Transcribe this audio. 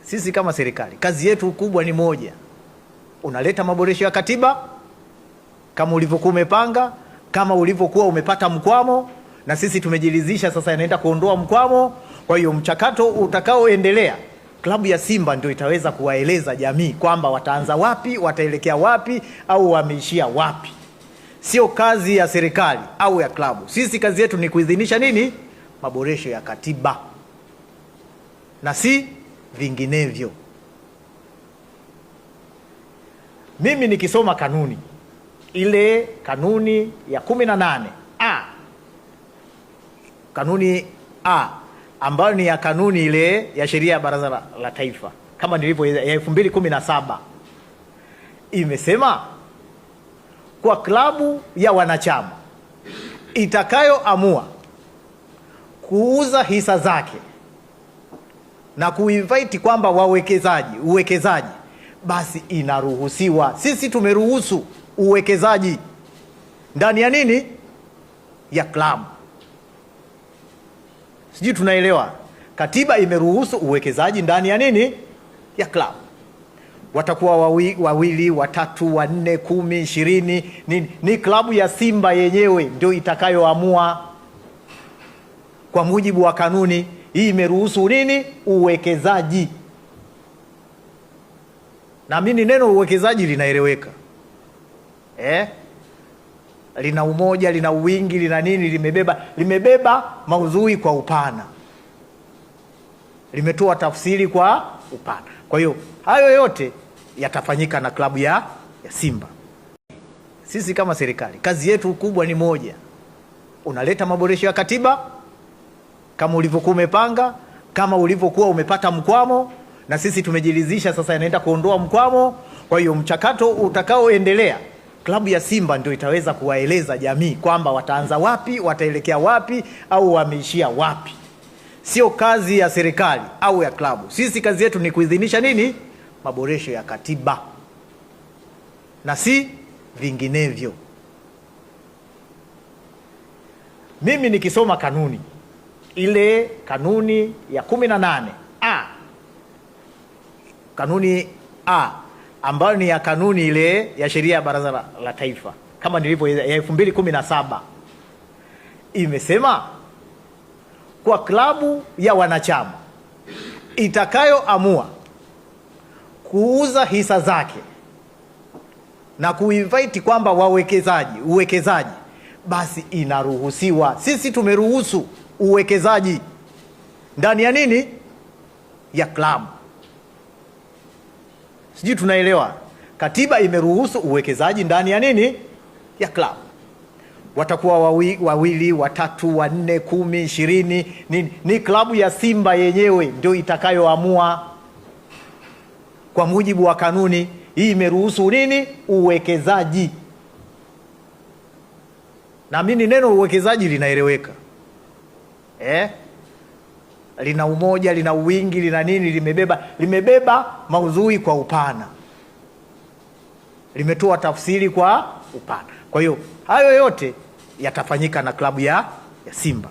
Sisi kama serikali kazi yetu kubwa ni moja, unaleta maboresho ya katiba kama ulivyokuwa umepanga, kama ulivyokuwa umepata mkwamo, na sisi tumejiridhisha sasa yanaenda kuondoa mkwamo. Kwa hiyo mchakato utakaoendelea, klabu ya Simba ndio itaweza kuwaeleza jamii kwamba wataanza wapi, wataelekea wapi au wameishia wapi. Sio kazi ya serikali au ya klabu. Sisi kazi yetu ni kuidhinisha nini? Maboresho ya katiba na si vinginevyo. Mimi nikisoma kanuni ile, kanuni ya 18 A, kanuni A ambayo ni ya kanuni ile ya sheria ya Baraza la Taifa kama nilivyo ya 2017, imesema kwa klabu ya wanachama itakayoamua kuuza hisa zake na kuinvite kwamba uwekezaji, basi inaruhusiwa. Sisi tumeruhusu uwekezaji ndani ya nini? Ya klabu. Sijui tunaelewa. Katiba imeruhusu uwekezaji ndani ya nini? Ya klabu. Watakuwa wawili, watatu, wanne, 10, 20. Ni klabu ya Simba yenyewe ndio itakayoamua kwa mujibu wa kanuni. Hii imeruhusu nini? Uwekezaji. Na mimi neno uwekezaji linaeleweka. Lina umoja, lina wingi, lina nini, limebeba maudhui kwa upana. Limetoa tafsiri kwa upana. Kwa hiyo hayo yote yatafanyika na klabu ya Simba. Sisi kama serikali kazi yetu kubwa ni moja, unaleta maboresho ya katiba kama ulivyokuwa umepanga, kama ulivyokuwa umepata mkwamo, na sisi tumejiridhisha sasa yanaenda kuondoa mkwamo. Kwa hiyo mchakato utakaoendelea, klabu ya Simba ndio itaweza kuwaeleza jamii kwamba wataanza wapi, wataelekea wapi au wameishia wapi. Sio kazi ya serikali au ya klabu. Sisi kazi yetu ni kuidhinisha nini? Maboresho ya katiba na si vinginevyo. Mimi nikisoma kanuni ile, kanuni ya 18 A, kanuni A ambayo ni ya kanuni ile ya sheria ya Baraza la Taifa kama nilivyo ya 2017, imesema kwa klabu ya wanachama itakayoamua kuuza hisa zake na kuinvite kwamba uwekezaji, basi inaruhusiwa. Sisi tumeruhusu uwekezaji ndani ya nini? Ya klabu. Sijui tunaelewa. Katiba imeruhusu uwekezaji ndani ya nini? Ya klabu. Watakuwa wawili, watatu, wanne, 10, 20. Ni klabu ya Simba yenyewe ndio itakayoamua kwa mujibu wa kanuni. Hii imeruhusu nini? Uwekezaji. Na mimi neno uwekezaji linaeleweka. Lina umoja, lina wingi, lina nini, limebeba maudhui kwa upana. Limetoa tafsiri kwa upana. Kwa hiyo hayo yote yatafanyika na klabu ya Simba.